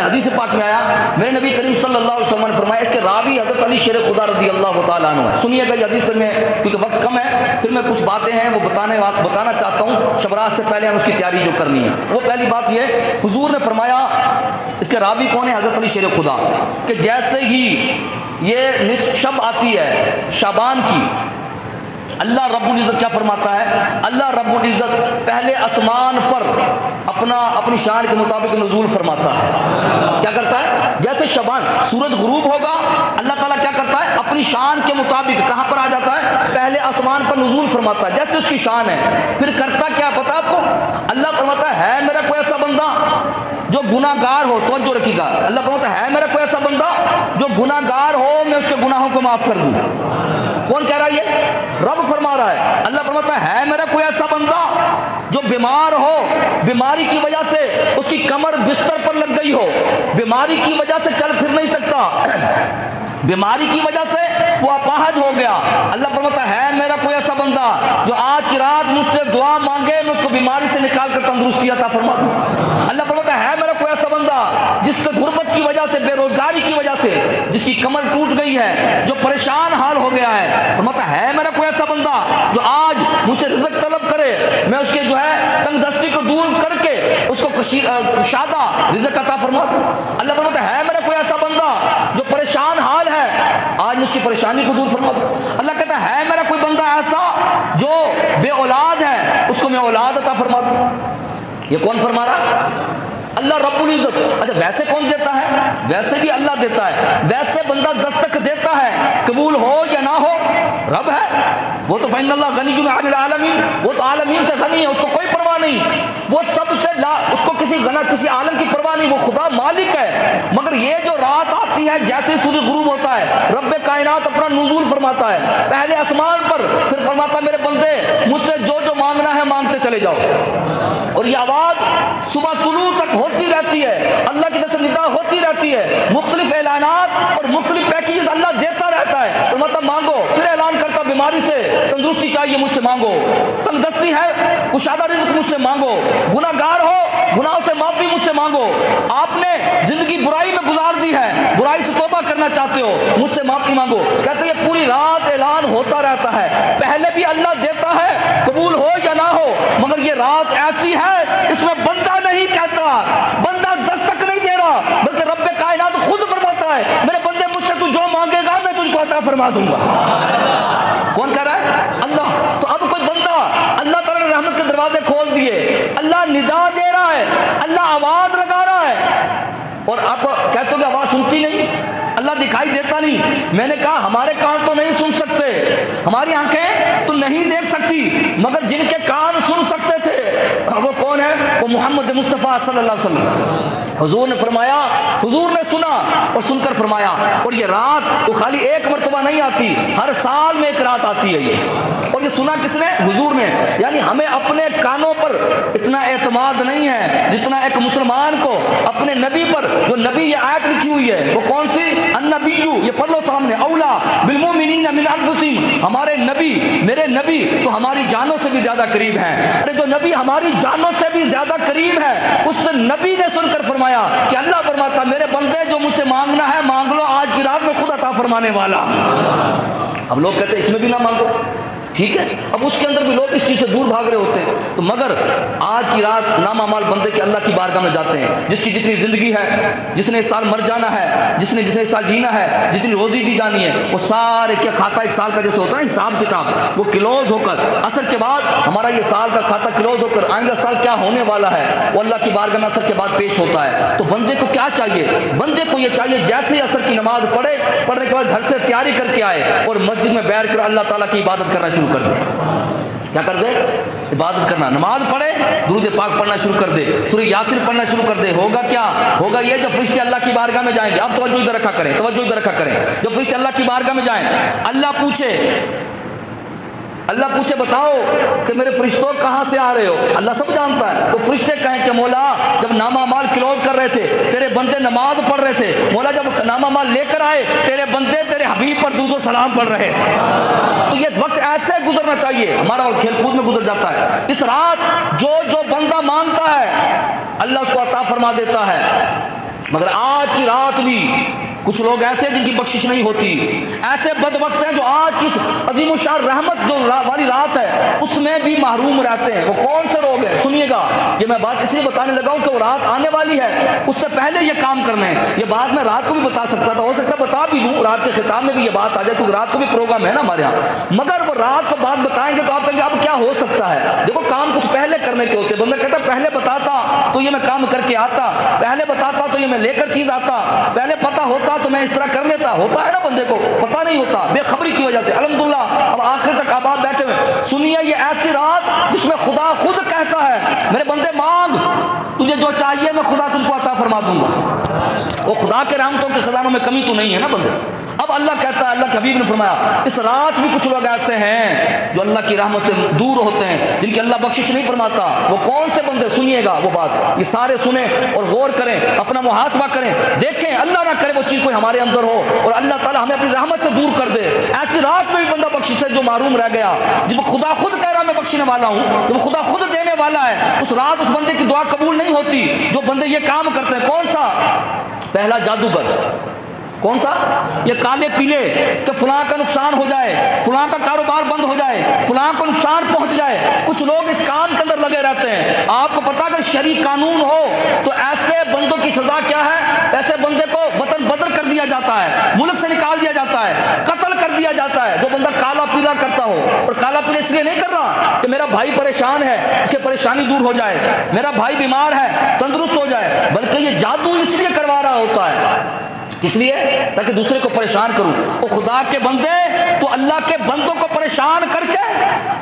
حدیث پاک میں آیا، میرے نبی کریم صلی اللہ علیہ وسلم نے فرمایا، اس کے راوی حضرت علی شیر خدا رضی اللہ تعالیٰ عنہ ہے۔ سنیے گا یہ حدیث، پھر میں کیونکہ وقت کم ہے، پھر میں کچھ باتیں ہیں وہ بتانا چاہتا ہوں، شب سے پہلے ہم اس کی تیاری جو کرنی ہے۔ وہ پہلی بات یہ، حضور نے فرمایا، اس کے راوی کون ہے؟ حضرت علی شیر خدا، کہ جیسے ہی یہ نصف شب آتی ہے شعبان کی، اللہ رب العزت کیا فرماتا ہے؟ اللہ رب العزت پہلے آسمان پر اپنی شان کے مطابق نزول فرماتا ہے۔ کیا کرتا ہے؟ جیسے شعبان سورج غروب ہوگا، اللہ تعالیٰ کیا کرتا ہے؟ اپنی شان کے مطابق کہاں پر آ جاتا ہے؟ پہلے آسمان پر نزول فرماتا ہے، جیسے اس کی شان ہے۔ پھر کرتا کیا پتا آپ کو؟ اللہ فرماتا ہے میرا کوئی ایسا بندہ جو گناہ گار ہو، توجہ رکھیے گا، اللہ فرماتا ہے میرا کوئی ایسا بندہ جو گناہ گار ہو، میں اس کے گناہوں کو معاف کر دوں۔ کون کہہ رہا ہے یہ؟ رب فرما رہا ہے۔ اللہ فرماتا ہے میرا کوئی ایسا بندہ جو بیمار ہو، بیماری کی وجہ سے اس کی کمر بستر پر لگ گئی ہو، بیماری کی وجہ سے چل پھر نہیں سکتا، بیماری کی وجہ سے وہ اپاہج ہو گیا، اللہ فرماتا ہے میرا کوئی ایسا بندہ جو آج کی رات مجھ سے دعا مانگے، میں اس کو بیماری سے نکال کر تندرستی عطا فرما دوں۔ اللہ فرماتا ہے میرا کوئی ایسا بندہ جس کے غربت کی وجہ سے، بے روزگاری کی وجہ سے جس کی کمر ٹوٹ گئی ہے، جو پریشان حال ہو گیا ہے، فرماتا ہے میرا کوئی ایسا بندہ جو آج مجھ سے رزق طلب کرے، میں اس کے جو ہے تنگ دستی کو دور کر کے اس کو شادہ رزق عطا فرما دوں۔ اللہ فرماتا ہے میرا کوئی ایسا بندہ جو پریشان حال ہے، آج میں اس کی پریشانی کو دور فرما دوں۔ اللہ کہتا ہے میرا کوئی بندہ ایسا جو بے اولاد ہے، اس کو میں اولاد عطا فرما دوں۔ یہ کون فرما رہا؟ اللہ رب العزت۔ اچھا ویسے کون دیتا ہے؟ ویسے بھی اللہ دیتا ہے، ویسے بندہ دستک دیتا ہے، قبول ہو یا نہ ہو رب ہے وہ تو، فإن اللہ غنی عن العالمین، وہ تو عالمین سے غنی ہے، اس کو کوئی پرواہ نہیں، وہ سب سے اس کو کسی عالم کی پرواہ نہیں، وہ خدا مالک ہے۔ مگر یہ جو رات آتی ہے، جیسے سورج غروب ہوتا ہے، رب کائنات اپنا نزول فرماتا ہے پہلے آسمان پر، پھر فرماتا میرے بندے مجھ سے جو جو مانگنا ہے مانگتے چلے جاؤ، اور یہ آواز صبح طلوع تک ہوتی رہتی ہے، اللہ کی طرف سے ندا ہوتی رہتی ہے، مختلف اعلانات اور مختلف پیکیجز اللہ دیتا رہتا ہے، فرماتا مانگو، پھر اعلان کرتا بیماری سے تندرستی چاہیے مجھ سے مانگو، تنگ دستی ہے کشادہ رزق مجھ سے مانگو، گناہ گار ہو گناہوں سے معافی مجھ سے مانگو، آپ نے زندگی برائی میں گزار دی ہے، برائی سے توبہ کرنا چاہتے ہو مجھ سے معافی مانگو۔ کہتے ہیں یہ پوری رات اعلان ہوتا رہتا ہے، پہلے بھی اللہ دیتا ہے قبول ہو یا نہ ہو، مگر یہ رات ایسی ہے اس میں بندہ نہیں کہتا، بندہ دستک نہیں دے رہا، بلکہ رب کائنات خود فرماتا ہے میرے بندے مجھ سے تو جو مانگے گا میں تجھ کو عطا فرما دوں گا۔ کون کہہ رہا ہے؟ اللہ۔ تو اب کوئی بندہ، اللہ تعالیٰ نے رحمت کے دروازے کھول دیے، اللہ ندا دے رہا ہے، اللہ آواز لگا رہا ہے، اور آپ کہتے ہو کہ آواز سنتی نہیں، اللہ دکھائی دیتا نہیں۔ میں نے کہا ہمارے کان تو نہیں سن سکتے، ہماری آنکھیں تو نہیں دیکھ سکتی، مگر جن کے کان سن سکتے تھے وہ کون ہے؟ وہ محمد مصطفیٰ صلی اللہ علیہ وسلم۔ حضور نے فرمایا، حضور نے سنا اور سن کر فرمایا، اور یہ رات وہ خالی ایک مرتبہ نہیں آتی، ہر سال میں ایک رات آتی ہے یہ، اور یہ سنا کس نے؟ حضور نے۔ یعنی ہمیں اپنے کانوں پر اتنا اعتماد نہیں ہے جتنا ایک مسلمان کو اپنے نبی پر، جو نبی یہ آیت لکھی ہوئی ہے وہ کون سی؟ النبی، یہ پڑھ لو سامنے، اولا بالمؤمنین من انفسہم، ہمارے نبی، میرے نبی تو ہماری جانوں سے بھی زیادہ قریب ہیں۔ ارے جو نبی ہماری جانوں سے بھی زیادہ قریب ہے، اس نبی نے سن کر فرمایا کہ اللہ فرماتا میرے بندے جو مجھ سے مانگنا ہے مانگ لو، آج کی رات میں خود عطا فرمانے والا۔ اب لوگ کہتے ہیں اس میں بھی نہ مانگو، ٹھیک ہے، اب اس کے اندر بھی لوگ اس چیز سے دور بھاگ رہے ہوتے ہیں، تو مگر آج کی رات نامعمال بندے کے اللہ کی بارگاہ میں جاتے ہیں، جس کی جتنی زندگی ہے، جس نے اس سال مر جانا ہے، جس نے اس سال جینا ہے، جتنی روزی دی جانی ہے، وہ سارے کیا کھاتا ایک سال کا جیسے ہوتا ہے نا حساب کتاب، وہ کلوز ہو کر عصر کے بعد ہمارا یہ سال کا کھاتا کلوز ہو کر آئندہ سال کیا ہونے والا ہے وہ اللہ کی بارگاہ میں عصر کے بعد پیش ہوتا ہے۔ تو بندے کو کیا چاہیے؟ بندے کو یہ چاہیے جیسے ہی عصر کی نماز پڑھنے کے بعد گھر سے تیاری کر کے آئے اور مسجد میں بیٹھ کر اللہ تعالیٰ کی عبادت کرنا شروع کر دے۔ کیا کر دے؟ عبادت کرنا، نماز پڑھے، درود پاک پڑھنا شروع کر دے، سورہ یاسین پڑھنا شروع کر دے۔ ہوگا کیا؟ ہوگا یہ جو فرشتے اللہ کی بارگاہ میں جائیں گے، اب توجہ ادھر رکھا کریں، توجہ ادھر رکھا کریں، جو فرشتے اللہ کی بارگاہ میں جائیں، اللہ پوچھے بتاؤ کہ میرے فرشتوں کہاں سے آ رہے ہو؟ اللہ سب جانتا ہے۔ تو فرشتے کہیں کہ مولا جب نامہ مال کلوز کر رہے تھے تیرے بندے نماز پڑھ رہے تھے، مولا جب نامہ مال لے کر آئے تیرے بندے تیرے حبیب پر درود و سلام پڑھ رہے تھے۔ تو یہ وقت ایسے گزرنا چاہیے، ہمارا وقت کھیل کود میں گزر جاتا ہے۔ اس رات جو بندہ مانگتا ہے اللہ اس کو عطا فرما دیتا ہے۔ مگر آج کی رات بھی کچھ لوگ ایسے جن کی بخشش نہیں ہوتی، ایسے بدبخت ہیں جو آج کی عظیم الشان رحمت جو والی رات ہے اس میں بھی محروم رہتے ہیں۔ وہ کون سے لوگ ہیں؟ سنیے گا، یہ میں بات اس لیے بتانے لگا ہوں کہ وہ رات آنے والی ہے، اس سے پہلے یہ کام کرنے ہیں۔ یہ بات میں رات کو بھی بتا سکتا تھا، ہو سکتا ہے بتا بھی دوں، رات کے خطاب میں بھی یہ بات آ جائے کیونکہ رات کو بھی پروگرام ہے نا ہمارے یہاں، مگر وہ رات کو بات بتائیں گے تو آپ کہیں گے اب کیا ہو سکتا ہے؟ دیکھو کام کچھ پہلے کرنے کے ہوتے، بندہ کہتا پہلے بتاتا تو یہ میں کام کر کے آتا، پہلے بتاتا تو یہ میں لے کر چیز آتا، پہلے پتہ ہوتا تو میں اس طرح کر لیتا۔ ہوتا ہے نا بندے کو پتہ نہیں ہوتا، بے خبری کی وجہ سے الحمدللہ اب آخر تک آباد بیٹھے ہوئے۔ سنیے یہ ایسی رات جس میں خدا خود کہتا ہے میرے بندے مانگ، تجھے جو چاہیے میں خدا تجھ کو عطا فرما دوں گا۔ وہ خدا کے رحمتوں کے خزانوں میں کمی تو نہیں ہے نا بندے۔ اب اللہ کہتا ہے، اللہ کے حبیب نے فرمایا اس رات بھی کچھ لوگ ایسے ہیں جو اللہ کی رحمت سے دور ہوتے ہیں، جن کی اللہ بخشش نہیں فرماتا۔ وہ کون سے بندے؟ سنیے گا وہ بات، یہ سارے سنیں اور غور کریں، اپنا محاسبہ کریں، دیکھیں اللہ نہ کرے وہ چیز کوئی ہمارے اندر ہو اور اللہ تعالیٰ ہمیں اپنی رحمت سے دور کر دے۔ ایسی رات میں بھی بندہ بخشش سے جو محروم رہ گیا، جب خدا خود کہہ رہا میں بخشنے والا ہوں، جب خدا خود دینے والا ہے، اس رات اس بندے کی دعا قبول نہیں ہوتی۔ جو بندے یہ کام کرتے ہیں، کون سا؟ پہلا جادوگر، کون سا؟ یہ کالے پیلے کہ فلاں کا نقصان ہو جائے، فلاں کا کاروبار بند ہو جائے، فلاں کو نقصان پہنچ جائے، کچھ لوگ اس کام کے اندر لگے رہتے ہیں۔ آپ کو پتا کہ شرعی قانون ہو تو ایسے بندوں کی سزا کیا ہے؟ ایسے بندے کو وطن بدر کر دیا جاتا ہے، ملک سے نکال دیا جاتا ہے، قتل کر دیا جاتا ہے۔ جو بندہ کالا پیلا کرتا ہو، اور کالا پیلا اس لیے نہیں کر رہا کہ میرا بھائی پریشان ہے اس کی پریشانی دور ہو جائے، میرا بھائی بیمار ہے تندرست ہو جائے، بلکہ یہ جادو اس لیے کروا رہا ہوتا ہے، اس لیے تاکہ دوسرے کو پریشان کروں۔ وہ خدا کے بندے تو اللہ کے بندوں کو پریشان کر کے،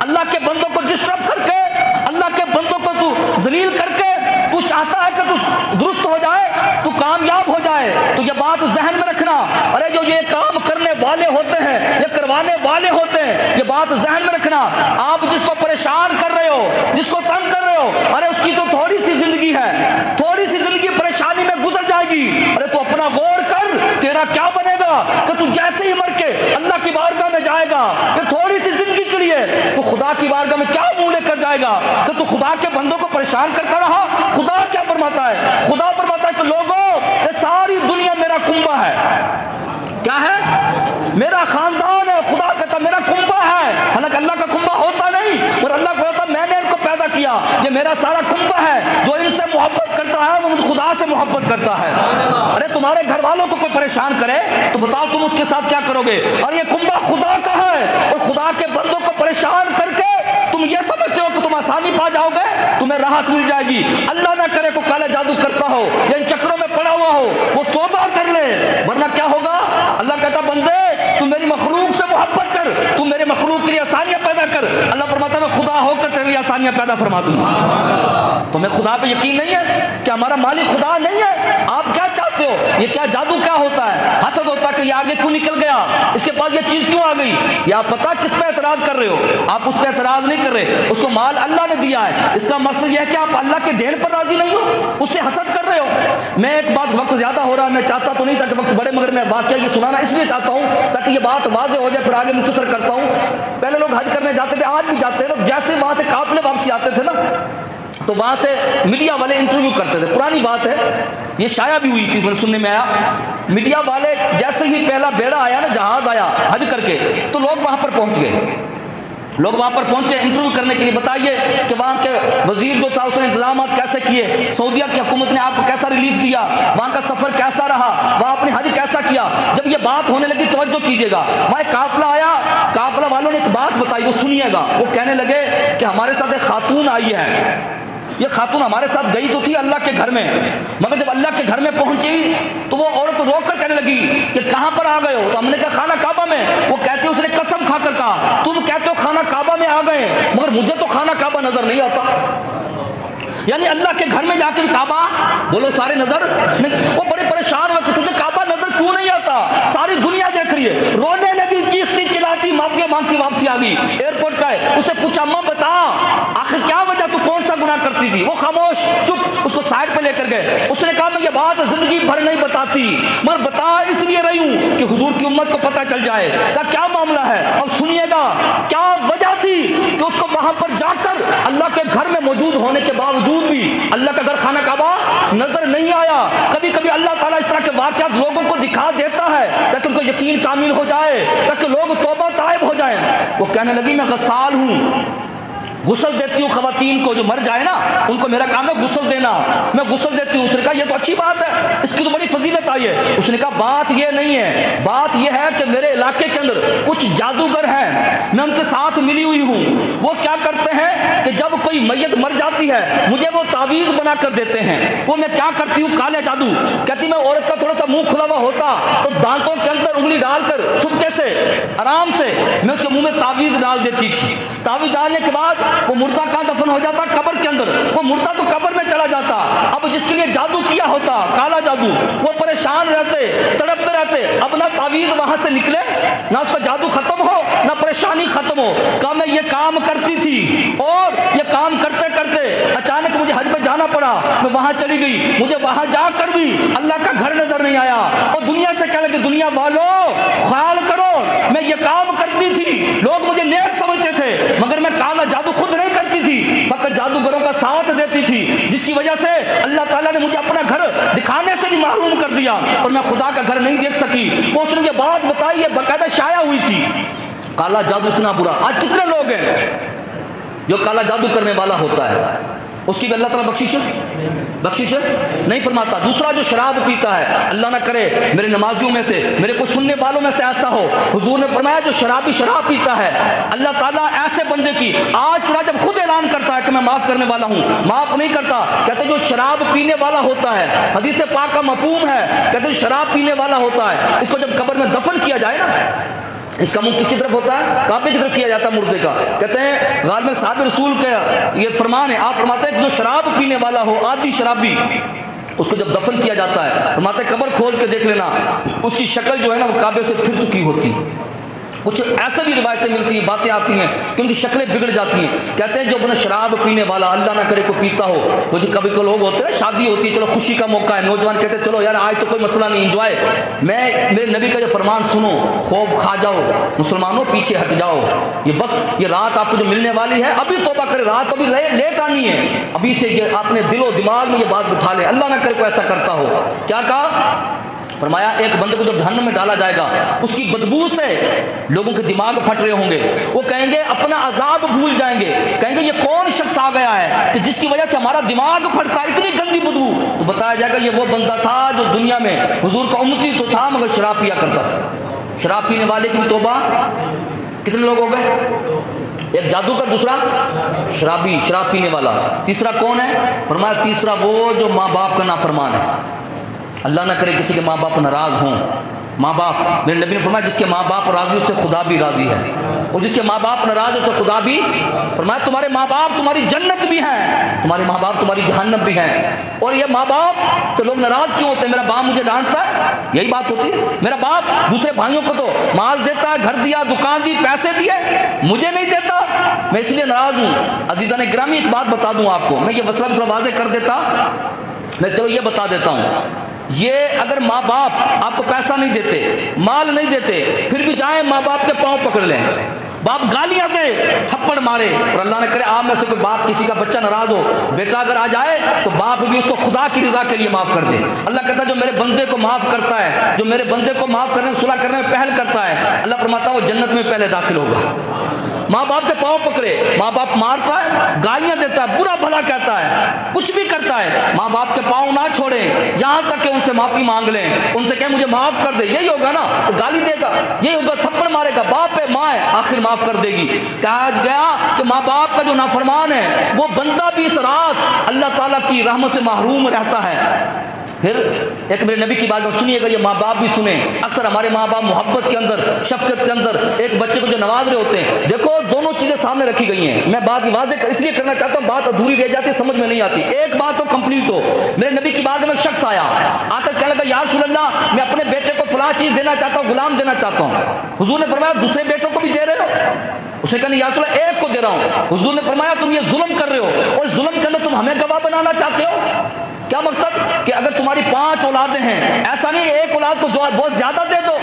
اللہ کے بندوں کو ڈسٹرب کر کے، اللہ کے بندوں کو تو ذلیل کر کے تو چاہتا ہے کہ تو درست ہو جائے، تو کامیاب ہو جائے۔ تو یہ بات ذہن میں رکھنا، ارے جو یہ کام کرنے والے ہوتے ہیں، یہ کروانے والے ہوتے ہیں، یہ بات ذہن میں رکھنا۔ آپ جس کو پریشان کر رہے ہو، جس کو تنگ کر رہے ہو، ارے اس کی تو تھوڑی سی زندگی ہے، تھوڑی سی زندگی پریشانی میں گزر جائے گی۔ ارے تو اپنا غور کر، تیرا کیا بنے گا کہ تو جیسے ہی مر کے اللہ کی بارگاہ میں جائے گا، یہ تھوڑی سی زندگی کے لیے تو خدا کی بارگاہ میں کیا منہ لے کر جائے گا کہ تو خدا کے بندوں کو پریشان کرتا رہا۔ خدا کیا فرماتا ہے؟ خدا فرماتا ہے کہ لوگوں یہ ساری دنیا میرا کنبہ ہے۔ کیا ہے؟ میرا خاندان ہے۔ خدا کہتا میرا کنبہ ہے، حالانکہ اللہ کا کنبہ ہوتا نہیں، اور اللہ کہتا میں نے ان کو پیدا کیا، یہ میرا سارا کنبہ ہے۔ جو ان سے محبت کرتا ہے وہ خدا سے محبت کرتا ہے۔ ارے تمہارے گھر والوں کو کوئی پریشان کرے تو بتاؤ تم اس کے ساتھ کیا کرو گے؟ اور یہ کنبہ خدا کا ہے، اور خدا کے بندوں کو پریشان کر کے تم یہ سمجھتے ہو کہ تم آسانی پا جاؤ گے، تمہیں راحت مل جائے گی۔ اللہ نہ کرے کو کالا جادو کرتا ہو یا ان چکروں میں پڑا ہوا ہو، وہ توبہ کر لے، ورنہ کیا ہوگا؟ اللہ کہتا بندے تم میری مخلوق سے محبت کر، تم میرے مخلوق کے لیے آسانیاں پیدا کر۔ اللہ فرماتا ہے میں خدا ہو کر تیرے لیے آسانیاں پیدا فرما دوں گا۔ تمہیں خدا پہ یقین نہیں ہے کہ ہمارا مالک خدا نہیں ہے؟ آپ کیا چاہتے ہو؟ یہ کیا جادو کیا ہوتا ہے؟ حسد ہوتا ہے کہ یہ آگے کیوں نکل گیا، اس کے پاس یہ چیز کیوں آ گئی؟ یا آپ پتا کس پہ اعتراض کر رہے ہو؟ آپ اس پہ اعتراض نہیں کر رہے، اس کو مال اللہ نے دیا ہے، اس کا مقصد یہ ہے کہ آپ اللہ کے دین پر راضی نہیں ہو، اس سے حسد کر رہے ہو۔ میں ایک بات، وقت زیادہ ہو رہا ہے، میں چاہتا تو نہیں تھا کہ وقت بڑے، مگر میں واقعہ یہ سنانا اس لیے چاہتا ہوں تاکہ یہ بات واضح ہو جائے، پھر آگے مختصر کرتا ہوں۔ پہلے لوگ حج کرنے جاتے تھے، آج بھی جاتے ہیں، جیسے وہاں سے قافلے واپسی آتے تھے نا تو وہاں سے میڈیا والے انٹرویو کرتے تھے۔ پرانی بات ہے، یہ شائع بھی ہوئی چیز میرے سننے میں آیا، میڈیا والے جیسے ہی پہلا بیڑا آیا نا، جہاز آیا حج کر کے، تو لوگ وہاں پر پہنچ گئے، لوگ وہاں پر پہنچے انٹرویو کرنے کے لیے۔ بتائیے کہ وہاں کے وزیر جو تھا اس نے انتظامات کیسے کیے، سعودیہ کی حکومت نے آپ کو کیسا ریلیف دیا، وہاں کا سفر کیسا رہا، وہاں اپنے حج کیسا کیا۔ جب یہ بات ہونے لگی توجہ کیجیے گا، وہاں ایک قافلہ آیا، قافلہ والوں نے ایک بات بتائی، وہ سنیے گا۔ وہ کہنے لگے کہ ہمارے ساتھ ایک خاتون آئی ہے، یہ خاتون ہمارے ساتھ گئی تو تھی اللہ کے گھر میں، مگر جب اللہ کے گھر میں پہنچی تو وہ عورت رو کر کہنے لگی کہ کہاں پر آ گئے ہو؟ تو ہم نے کہا خانہ کعبہ میں۔ وہ کہتے اس نے قسم کھا کر کہا تم کہتے ہو خانہ کعبہ میں آ گئے، مگر مجھے تو خانہ کعبہ نظر نہیں آتا۔ یعنی اللہ کے گھر میں جا کے کعبہ بولو سارے نظر نہیں۔ وہ بڑے پریشان ہوئے کہ تجھے کعبہ نظر کیوں نہیں آتا، ساری دنیا دیکھ رہی ہے، رونے لگی، چیختی چلاتی، معافیا مانگتی واپسی آ گئی۔ ایئرپورٹ پہ آئے، اسے پوچھا ماں بتا آخر کیا وجہ، تو کون سا گناہ کرتی تھی؟ وہ خاموش چپ، اس کو سائڈ پہ لے کر گئے۔ اس نے کہا میں یہ بات زندگی بھر نہیں بتاتی، مگر بتا اس لیے رہی ہوں کہ حضور کی امت کو پتہ چل جائے۔ کہا کیا معاملہ ہے؟ اب سنیے گا کیا وجہ تھی کہ اس کو وہاں پر جا کر اللہ کے گھر میں موجود ہونے کے باوجود بھی اللہ کا گھر خانہ کعبہ نظر نہیں آیا۔ کبھی کبھی اللہ کامل ہو جائے تاکہ لوگ توبہ تائب ہو جائیں۔ وہ کہنے لگی میں غسال ہوں، غسل دیتی ہوں خواتین کو جو مر جائے نا، ان کو میرا کام ہے غسل دینا، میں غسل دیتی ہوں۔ اس نے کہا یہ تو اچھی بات ہے، اس کی تو بڑی فضیلت آئی ہے۔ اس نے کہا بات یہ نہیں ہے، بات یہ ہے کہ میرے علاقے کے اندر کچھ جادوگر ہیں، میں ان کے ساتھ ملی ہوئی ہوں۔ وہ کیا کرتے ہیں کہ جب کوئی میت مر جاتی ہے مجھے وہ تعویذ بنا کر دیتے ہیں۔ وہ میں کیا کرتی ہوں، کالے جادو، کہتی میں عورت کا تھوڑا سا منہ کھلا ہوا ہوتا تو دانتوں کے اندر انگلی ڈال کر چھپکے سے آرام سے میں اس کے منہ میں تعویذ ڈال دیتی تھی۔ تعویذ ڈالنے کے بعد وہ مردہ کہاں دفن ہو جاتا، قبر کے اندر۔ وہ مردہ تو قبر میں چلا جاتا، اب جس کے لیے جادو کیا ہوتا کالا جادو، وہ پریشان رہتے، تڑپتے رہتے، اب نہ تعویذ وہاں سے نکلے، نہ اس کا جادو ختم ہو، نہ پریشانی ختم ہو۔ کہا میں یہ کام کرتی تھی اور یہ کام کرتے کرتے اچانک مجھے حج پہ جانا پڑا، میں وہاں چلی گئی، مجھے وہاں جا کر بھی اللہ کا گھر نظر نہیں آیا، اور دنیا سے کہنے لگے دنیا والوں خیال کرو میں یہ کام کرتی تھی، لوگ مجھے نیک سمجھتے تھے، مگر میں کالا جادو خود نہیں کرتی تھی، فقط جادوگروں کا ساتھ دیتی تھی، جس کی وجہ سے اللہ تعالیٰ نے مجھے اپنا گھر دکھانے سے بھی محروم کر دیا اور میں خدا کا گھر نہیں دیکھ سکی۔ وہ اس نے یہ بات بتائی ہے، باقاعدہ شائع ہوئی تھی۔ کالا جادو اتنا برا، آج کتنے لوگ ہیں جو کالا جادو کرنے والا ہوتا ہے، اس کی بھی اللہ تعالیٰ بخشش نہیں فرماتا۔ دوسرا جو شراب پیتا ہے، اللہ نہ کرے میرے نمازیوں میں سے، میرے کو سننے والوں میں سے ایسا ہو، حضور نے فرمایا جو شرابی شراب پیتا ہے، اللہ تعالیٰ ایسے بندے کی آج کی رات جب خود اعلان کرتا ہے کہ میں معاف کرنے والا ہوں، معاف نہیں کرتا، کہتے جو شراب پینے والا ہوتا ہے، حدیث پاک کا مفہوم ہے، کہتے جو شراب پینے والا ہوتا ہے، اس کو جب قبر میں دفن کیا جائے نا، اس کا منہ کس کی طرف ہوتا ہے، کعبے کی طرف کیا جاتا ہے مردے کا۔ کہتے ہیں غالباً صحابہ رسول کا یہ فرمان ہے، آپ فرماتے ہیں کہ جو شراب پینے والا ہو، عادی شرابی، اس کو جب دفن کیا جاتا ہے فرماتے ہیں قبر کھول کے دیکھ لینا، اس کی شکل جو ہے نا وہ کعبے سے پھر چکی ہوتی۔ کچھ ایسے بھی روایتیں ملتی ہیں، باتیں آتی ہیں کہ ان کی شکلیں بگڑ جاتی ہیں۔ کہتے ہیں جو بنا شراب پینے والا، اللہ نہ کرے کوئی پیتا ہو، کچھ کبھی کو لوگ ہوتے ہیں شادی ہوتی ہے، چلو خوشی کا موقع ہے، نوجوان کہتے ہیں چلو یار آج تو کوئی مسئلہ نہیں، انجوائے، میرے نبی کا جو فرمان سنو، خوف کھا جاؤ، مسلمانوں پیچھے ہٹ جاؤ، یہ وقت یہ رات آپ کو جو ملنے والی ہے ابھی توبہ کرے، رات ابھی لیٹ آنی ہے، ابھی سے یہ اپنے دل و دماغ میں یہ بات بٹھا لے، اللہ نہ کرے کوئی ایسا کرتا ہو۔ کیا کہا؟ فرمایا ایک بندے کو جب جہنم میں ڈالا جائے گا، اس کی بدبو سے لوگوں کے دماغ پھٹ رہے ہوں گے، وہ کہیں گے اپنا عذاب بھول جائیں گے، کہیں گے یہ کون شخص آ گیا ہے کہ جس کی وجہ سے ہمارا دماغ پھٹتا ہے، اتنی گندی بدبو۔ تو بتایا جائے گا یہ وہ بندہ تھا جو دنیا میں حضور کا امتی تو تھا مگر شراب پیا کرتا تھا۔ شراب پینے والے کی بھی توبہ، کتنے لوگ ہو گئے؟ ایک جادوگر، دوسرا شرابی، شراب پینے والا، تیسرا کون ہے؟ فرمایا تیسرا وہ جو ماں باپ کا نافرمان ہے۔ اللہ نہ کرے کسی کے ماں باپ ناراض ہوں، ماں باپ، میرے نبی نے فرمایا جس کے ماں باپ راضی اس سے خدا بھی راضی ہے، اور جس کے ماں باپ ناراض ہے تو خدا بھی، فرمایا تمہارے ماں باپ تمہاری جنت بھی ہیں، تمہارے ماں باپ تمہاری جہنم بھی ہیں۔ اور یہ ماں باپ تو لوگ ناراض کیوں ہوتے ہیں؟ میرا باپ مجھے ڈانٹتا ہے، یہی بات ہوتی ہے، میرا باپ دوسرے بھائیوں کو تو مال دیتا ہے، گھر دیا، دکان دی، پیسے دیے، مجھے نہیں دیتا، میں اس لیے ناراض ہوں۔ عزیزان گرامی ایک بات بتا دوں آپ کو، میں یہ مسئلہ بھی تھوڑا واضح کر دیتا، میں چلو یہ بتا دیتا ہوں، یہ اگر ماں باپ آپ کو پیسہ نہیں دیتے، مال نہیں دیتے، پھر بھی جائیں ماں باپ کے پاؤں پکڑ لیں، باپ گالیاں دے، تھپڑ مارے، اور اللہ نہ کرے آپ میں سے کوئی باپ کسی کا بچہ ناراض ہو، بیٹا اگر آ جائے تو باپ بھی اس کو خدا کی رضا کے لیے معاف کر دے۔ اللہ کہتا ہے جو میرے بندے کو معاف کرتا ہے، جو میرے بندے کو معاف کرنے میں، صلح کرنے میں پہل کرتا ہے، اللہ فرماتا ہے وہ جنت میں پہلے داخل ہوگا۔ ماں باپ کے پاؤں پکڑے، ماں باپ مارتا ہے، گالیاں دیتا ہے، برا بھلا کہتا ہے، کچھ بھی کرتا ہے، ماں باپ کے پاؤں نہ چھوڑیں یہاں تک کہ ان سے معافی مانگ لیں، ان سے کہیں مجھے معاف کر دے، یہی ہوگا نا، تو گالی دے گا، یہی ہوگا، تھپڑ مارے گا، باپ ہے ماں ہے، آخر معاف کر دے گی۔ کہا گیا کہ ماں باپ کا جو نافرمان ہے وہ بندہ بھی اس رات اللہ تعالیٰ کی رحمت سے محروم رہتا ہے۔ پھر ایک میرے نبی کی بات سنیے گا، یہ ماں باپ بھی سنیں، اکثر ہمارے ماں باپ محبت کے اندر، شفقت کے اندر ایک بچے کو جو نواز رہے ہوتے ہیں، دیکھو دونوں چیزیں سامنے رکھی گئی ہیں، میں بات واضح اس لیے کرنا چاہتا ہوں، بات ادھوری رہ جاتی ہے، سمجھ میں نہیں آتی، ایک بات تو کمپلیٹ ہو۔ میرے نبی کی بات میں ایک شخص آیا، آ کر کہنے لگا یا رسول اللہ میں اپنے بیٹے کو فلاں چیز دینا چاہتا ہوں، غلام دینا چاہتا ہوں۔ حضور نے فرمایا دوسرے بیٹوں کو بھی دے رہے ہو؟ اس نے کہا یا رسول اللہ ایک کو دے رہا ہوں۔ حضور نے فرمایا تم یہ ظلم کر رہے ہو، اور ظلم کے اندر تم ہمیں گواہ بنانا چاہتے ہو؟ کیا مقصد کہ اگر تمہاری 5 اولادیں ہیں، ایسا نہیں ایک اولاد کو بہت زیادہ دے دو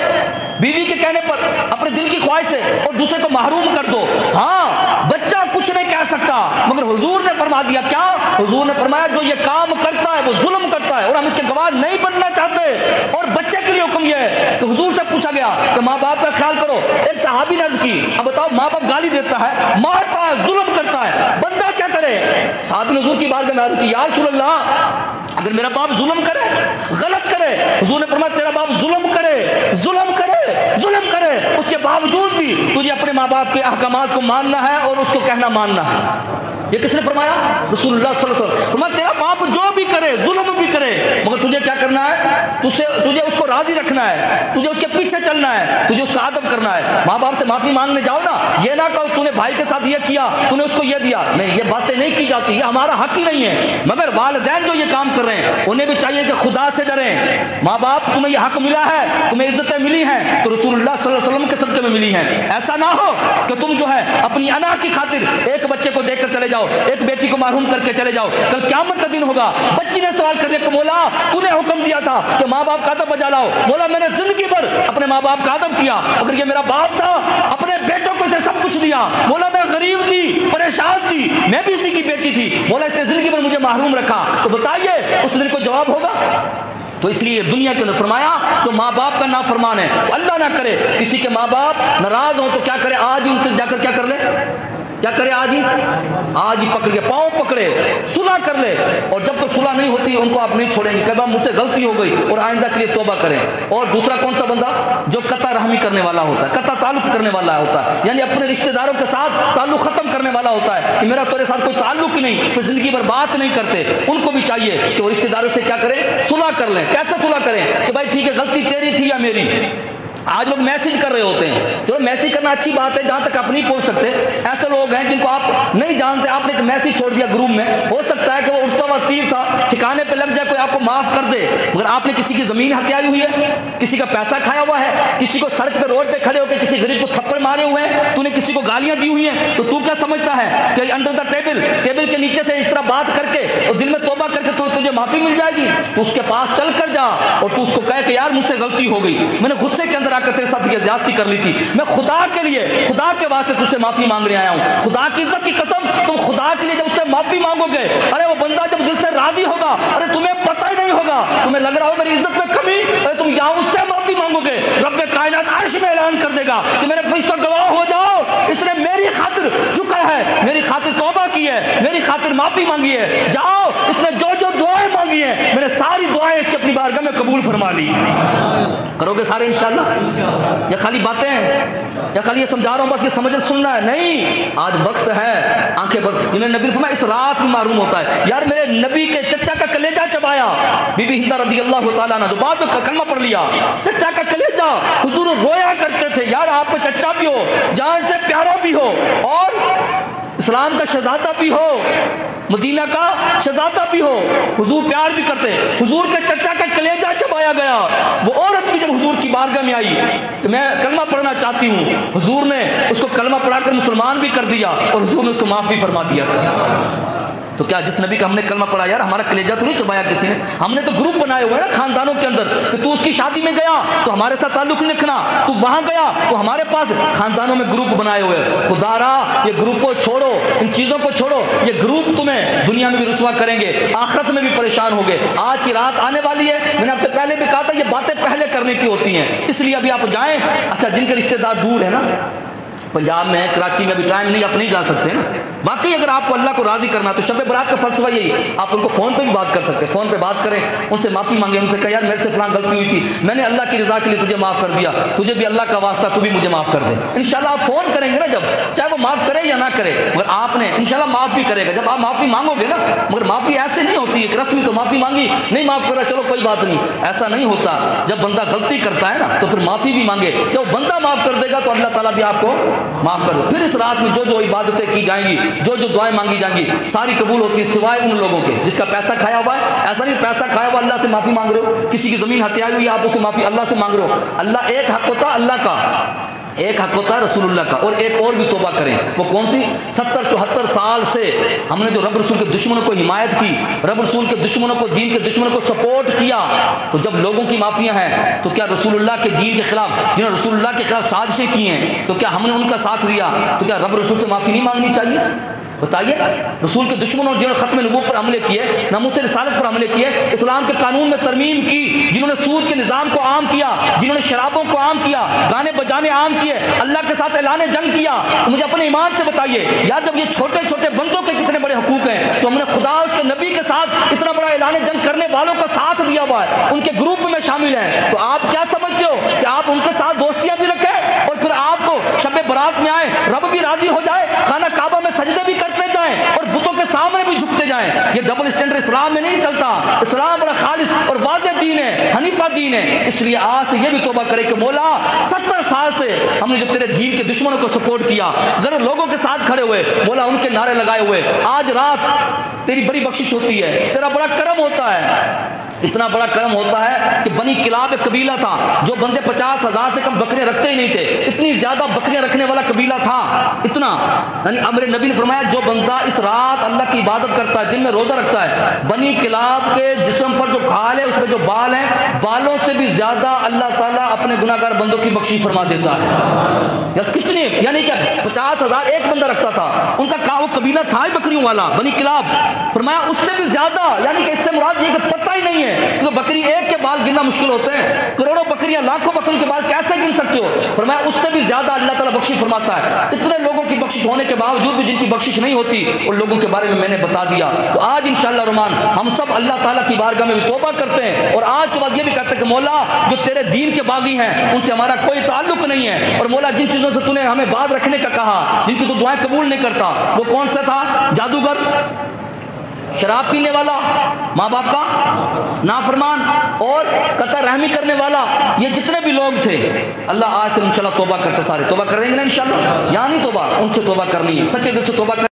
بیوی کے کہنے پر، اپنے دل کی خواہش سے، اور دوسرے کو محروم کر دو۔ ہاں بچہ کچھ نہیں کہہ سکتا، مگر حضور نے فرما دیا کیا؟ حضور نے فرمایا جو یہ کام کرتا ہے وہ ظلم کرتا ہے، اور ہم اس کے گواہ نہیں بننا چاہتے۔ اور بچے کے لیے حکم یہ ہے کہ حضور سے پوچھا گیا کہ ماں دیتا ہے, مارتا ہے, ظلم کرتا ہے, بندہ کیا کرے؟ صحابی نے حضور کی بارگاہ میں عرض کی, یا رسول اللہ اگر میرا باپ ظلم کرے, غلط کرے, حضور نے فرمایا تیرا باپ ظلم کرے, ظلم کرے, ظلم کرے, اس کے باوجود بھی تجھے اپنے ماں باپ کے احکامات کو ماننا ہے اور اس کو کہنا ماننا ہے. یہ کس نے فرمایا؟ رسول اللہ صلی اللہ علیہ وسلم. فرمایا تیرا باپ جو بھی کرے, ظلم بھی کرے, مگر تجھے کیا کرنا ہے؟ تجھے اس کو راضی رکھنا ہے, تجھے اس کے پیچھے چلنا ہے, تجھے اس کا ادب کرنا ہے. ماں باپ سے معافی مانگنے جاؤ نا, یہ نہ کہو تو نے بھائی کے ساتھ یہ کیا, تو نے اس کو یہ دیا. نہیں, یہ باتیں نہیں کی جاتی, یہ ہمارا حق ہی نہیں ہے. مگر والدین جو یہ کام کر رہے ہیں انہیں بھی چاہیے کہ خدا سے ڈریں. ماں باپ تمہیں یہ حق ملا ہے, تمہیں عزتیں ملی ہیں تو رسول اللہ صلی اللہ علیہ وسلم کے صدقے میں ملی ہیں. ایسا نہ ہو کہ تم جو ہے اپنی انا کی خاطر ایک بچے کو دیکھ کر چلے جاؤ, ایک بیٹی کو محروم کر کے چلے جاؤ. کل قیامت کا دن ہوگا, بچی نے سوال کر لیا کہ مولا تو نے حکم دیا تھا کہ ماں باپ کا ادب بجا لاؤ. مولا میں نے زندگی بھر اپنے ماں باپ کا ادب کیا, اگر یہ میرا باپ تھا اپنے بیٹوں کو اسے سب کچھ دیا. مولا میں غریب تھی, پریشان تھی, میں بھی اسی کی بیٹی تھی, مولا اس نے زندگی بھر مجھے محروم رکھا. تو بتائیے اس دن کو جواب ہوگا؟ تو اس لیے دنیا کے اندر فرمایا تو ماں باپ کا نافرمان ہے تو اللہ نہ کرے کسی کے ماں باپ ناراض ہوں تو کیا کرے, آج ہی ان کے جا کر کیا کر لے, کیا کرے, آج ہی پکڑ کے پاؤں پکڑے, صلح کر لے. اور جب تک صلح نہیں ہوتی ان کو آپ نہیں چھوڑیں گے, کہ مجھ سے غلطی ہو گئی اور آئندہ کے لیے توبہ کریں. اور دوسرا کون سا بندہ؟ جو قطع رحمی کرنے والا ہوتا ہے, قطع تعلق کرنے والا ہوتا ہے, یعنی اپنے رشتہ داروں کے ساتھ تعلق ختم کرنے والا ہوتا ہے کہ میرا تیرے ساتھ کوئی تعلق ہی نہیں, پھر زندگی بھر بات نہیں کرتے. ان کو بھی چاہیے کہ وہ رشتہ داروں سے کیا کریں, صلح کر لیں. کیسے صلح کریں کہ بھائی ٹھیک ہے غلطی تیری تھی یا میری. آج لوگ میسج کر رہے ہوتے ہیں, چلو میسج کرنا اچھی بات ہے جہاں تک آپ نہیں پہنچ سکتے. ایسے لوگ ہیں جن کو آپ نہیں جانتے, آپ نے ایک میسج چھوڑ دیا گروپ میں, ہو سکتا ہے کہ وہ اڑتا ہوا تیر تھا, ٹھکانے پہ لگ جائے, کوئی آپ کو معاف کر دے. مگر آپ نے کسی کی زمین ہتھیائی ہوئی ہے, کسی کا پیسہ کھایا ہوا ہے, کسی کو سڑک پہ روڈ پہ کھڑے ہو کے کسی غریب کو تھپڑ مارے ہوئے ہیں, تو نے کسی کو گالیاں دی ہوئی ہیں, تو کیا سمجھتا ہے کہ انڈر دا ٹیبل کے نیچے سے اس طرح بات کر کے اور دل میں توبہ کر کے تو تجھے معافی مل جائے گی؟ تو اس کے پاس چل کر جا اور تو اس کو کہے کہ یار مجھ سے غلطی ہو گئی, میں نے غصے کے اندر آ کر تیرے ساتھ یہ زیادتی کر لی تھی, میں خدا کے لیے, خدا کے واسطے تجھ سے معافی مانگنے آیا ہوں. خدا کی عزت کی قسم, تم خدا کے لیے جب اس سے معافی مانگو گے, ارے وہ بندہ جب دل سے راضی ہوگا, ارے تمہیں پتہ ہی نہیں ہوگا, تمہیں لگ رہا ہو میری عزت میں کمی, ارے تم یہاں اس سے معافی مانگو گے, رب کائنات عرش میں اعلان کر دے گا کہ میرے فرشتوں گواہ ہو جاؤ, اس نے میری خاطر جھکا ہے, میری خاطر توبہ کی ہے, میری خاطر معافی مانگی ہے. جاؤ, اس نے جو جو دعائیں مانگی ہیں میں نے ساری دعائیں اس کی اپنی بارگاہ میں قبول فرما لی. کرو گے سارے انشاءاللہ؟ یا خالی باتیں ہیں, یا خالی یہ سمجھا رہا ہوں بس یہ سمجھ سننا ہے؟ نہیں, آج وقت ہے, آنکھیں بند. انہوں نے نبی نے فرمایا اس رات میں معلوم ہوتا ہے. یار میرے نبی کے چچا کا کلیجہ چبایا, بی بی ہندہ رضی اللہ تعالیٰ عنہ, جو بعد میں کلمہ پڑھ لیا, چچا کا کلیجہ. حضور رویا کرتے تھے, یار آپ کا چچا بھی ہو, جان سے پیارا بھی ہو, اور اسلام کا شہزادہ بھی ہو, مدینہ کا شہزادہ بھی ہو, حضور پیار بھی کرتے. حضور کے چچا کا کلیجہ چبایا گیا. وہ عورت بھی جب حضور کی بارگاہ میں آئی کہ میں کلمہ پڑھنا چاہتی ہوں, حضور نے اس کو کلمہ پڑھا کر مسلمان بھی کر دیا اور حضور نے اس کو معاف بھی فرما دیا تھا. تو کیا جس نبی کا ہم نے کلمہ پڑھا, یار ہمارا کلیجہ تو نہیں چبایا کسی نے, ہم نے تو گروپ بنائے ہوئے ہیں نا خاندانوں کے اندر کہ تو اس کی شادی میں گیا تو ہمارے ساتھ تعلق نہیں رکھنا, تو وہاں گیا تو ہمارے پاس خاندانوں میں گروپ بنائے ہوئے. خدا را یہ گروپ کو چھوڑو, ان چیزوں کو چھوڑو, یہ گروپ تمہیں دنیا میں بھی رسوا کریں گے, آخرت میں بھی پریشان ہوگے. آج کی رات آنے والی ہے, میں نے آپ سے پہلے بھی کہا تھا یہ باتیں پہلے کرنے کی ہوتی ہیں, اس لیے ابھی آپ جائیں. اچھا جن کے رشتہ دار دور ہیں نا, پنجاب میں, کراچی میں, ابھی ٹائم نہیں, آپ نہیں جا سکتے نا. واقعی اگر آپ کو اللہ کو راضی کرنا تو شب برات کا فلسفہ یہی, آپ ان کو فون پہ بھی بات کر سکتے ہیں, فون پہ بات کریں, ان سے معافی مانگیں, ان سے کہیں یار میرے سے فلاں غلطی ہوئی تھی, میں نے اللہ کی رضا کے لیے تجھے معاف کر دیا, تجھے بھی اللہ کا واسطہ, تو بھی مجھے معاف کر دے. انشاءاللہ آپ فون کریں گے نا جب, چاہے وہ معاف کرے یا نہ کرے, مگر آپ نے انشاءاللہ معاف بھی کرے گا جب آپ معافی مانگو گے نا. مگر معافی ایسے نہیں ہوتی ہے کہ رسمی تو معافی مانگی, نہیں معاف کر رہا, چلو کوئی بات نہیں, ایسا نہیں ہوتا. جب بندہ غلطی کرتا ہے نا تو پھر معافی بھی مانگے, جب بندہ معاف کر دے گا تو اللہ تعالیٰ بھی آپ کو معاف کر دے. پھر اس رات میں جو جو عبادتیں کی جائیں گی, جو جو دعائیں مانگی جائیں گی, ساری قبول ہوتی ہے سوائے ان لوگوں کے جس کا پیسہ کھایا ہوا ہے. ایسا نہیں پیسہ کھایا ہوا اللہ سے معافی مانگ رہے ہو, کسی کی زمین ہتھیائی ہوئی آپ اس سے معافی اللہ سے مانگ رہے ہو. اللہ ایک حق ہوتا ہے, اللہ کا ایک حق ہوتا ہے رسول اللہ کا, اور ایک اور بھی توبہ کریں. وہ کون سی؟ 70-74 سال سے ہم نے جو رب رسول کے دشمنوں کو حمایت کی, رب رسول کے دشمنوں کو, دین کے دشمنوں کو سپورٹ کیا, تو جب لوگوں کی معافیاں ہیں تو کیا رسول اللہ کے دین کے خلاف, جنہوں نے رسول اللہ کے خلاف سازشیں کی ہیں, تو کیا ہم نے ان کا ساتھ دیا؟ تو کیا رب رسول سے معافی نہیں مانگنی چاہیے؟ بتائیے رسول کے دشمنوں جنہوں نے ختم نبوت پر حملے کیے، ناموس رسالت پر حملے کیے، اسلام کے قانون میں ترمیم کی، جنہوں نے سود کے نظام کو عام کیا، جنہوں نے شرابوں کو عام کیا، گانے بجانے عام کیے، اللہ کے ساتھ اعلان جنگ کیا، تو مجھے اپنے ایمان سے بتائیے یار جب یہ چھوٹے چھوٹے بندوں کے کتنے بڑے حقوق ہیں تو ہم نے خدا اس کے نبی کے ساتھ اتنا بڑا اعلان جنگ کرنے والوں کا ساتھ دیا ہوا ہے، ان کے گروپ میں شامل ہیں، تو آپ کیا سمجھتے ہو کہ آپ ان کے ساتھ دوستیاں بھی رکھیں اور پھر آپ کو شب برات میں آئے رب بھی راضی ہو جائے، خانہ کعبہ میں سجدے بھی کرتے جائیں اور بتوں کے سامنے بھی جھکتے جائیں؟ یہ ڈبل اسٹینڈرڈ اسلام میں نہیں چلتا۔ اسلام بڑا خالص اور واضح دین ہے، حنیفہ دین ہے۔ اس لیے آج سے یہ بھی توبہ کرے کہ مولا 70 سال سے ہم نے جو تیرے دین کے دشمنوں کو سپورٹ کیا، غیر لوگوں کے ساتھ کھڑے ہوئے، مولا ان کے نعرے لگائے ہوئے، آج رات تیری بڑی بخشش ہوتی ہے، تیرا بڑا کرم ہوتا ہے، اتنا بڑا کرم ہوتا ہے کہ بنی کلاب ایک قبیلہ تھا جو بندے 50,000 سے کم بکریاں رکھتے ہی نہیں تھے، اتنی زیادہ بکریاں رکھنے والا قبیلہ تھا، اتنا یعنی میرے نبی نے فرمایا جو بندہ اس رات اللہ کی عبادت کرتا ہے، دن میں روزہ رکھتا ہے، بنی کلاب کے جسم پر جو کھال ہے اس میں جو بال ہیں، بالوں سے بھی زیادہ اللہ تعالیٰ اپنے گناہ گار بندوں کی بخشش فرما دیتا ہے۔ یا کتنی یعنی کہ 50,000 ایک بندہ رکھتا تھا، ان کا وہ قبیلہ تھا ہی بکریوں والا بنی کلاب، فرمایا اس سے بھی زیادہ، یعنی کہ اس سے مراد یہ کہ پتہ ہی نہیں ہے کیونکہ بکری ایک کے بال گننا مشکل ہوتے ہیں، کروڑوں بکریاں لاکھوں بکریوں کے بال کیسے گن سکتے ہو؟ فرمایا اس سے بھی زیادہ اللہ تعالیٰ بخشش فرماتا ہے۔ اتنے لوگوں کی بخشش ہونے کے باوجود بھی جن کی بخشش نہیں ہوتی ان لوگوں کے بارے میں نے بتا دیا۔ تو آج انشاءاللہ الرحمن ہم سب اللہ تعالیٰ کی بارگاہ میں بھی توبہ کرتے ہیں اور آج کے بعد یہ بھی کہتے ہیں کہ مولا جو تیرے دین کے باغی ہیں ان سے ہمارا کوئی تعلق نہیں ہے، اور مولا جن چیزوں سے تو نے ہمیں باز رکھنے کا کہا، جن کی تو دعائیں قبول نہیں کرتا، وہ کون سا تھا؟ جادوگر، شراب پینے والا، ماں باپ کا نافرمان اور قطع رحمی کرنے والا، یہ جتنے بھی لوگ تھے اللہ آج سے انشاءاللہ توبہ کرتے، سارے توبہ کریں گے نا انشاءاللہ، یعنی توبہ ان سے توبہ کرنی ہے، سچے دل سے توبہ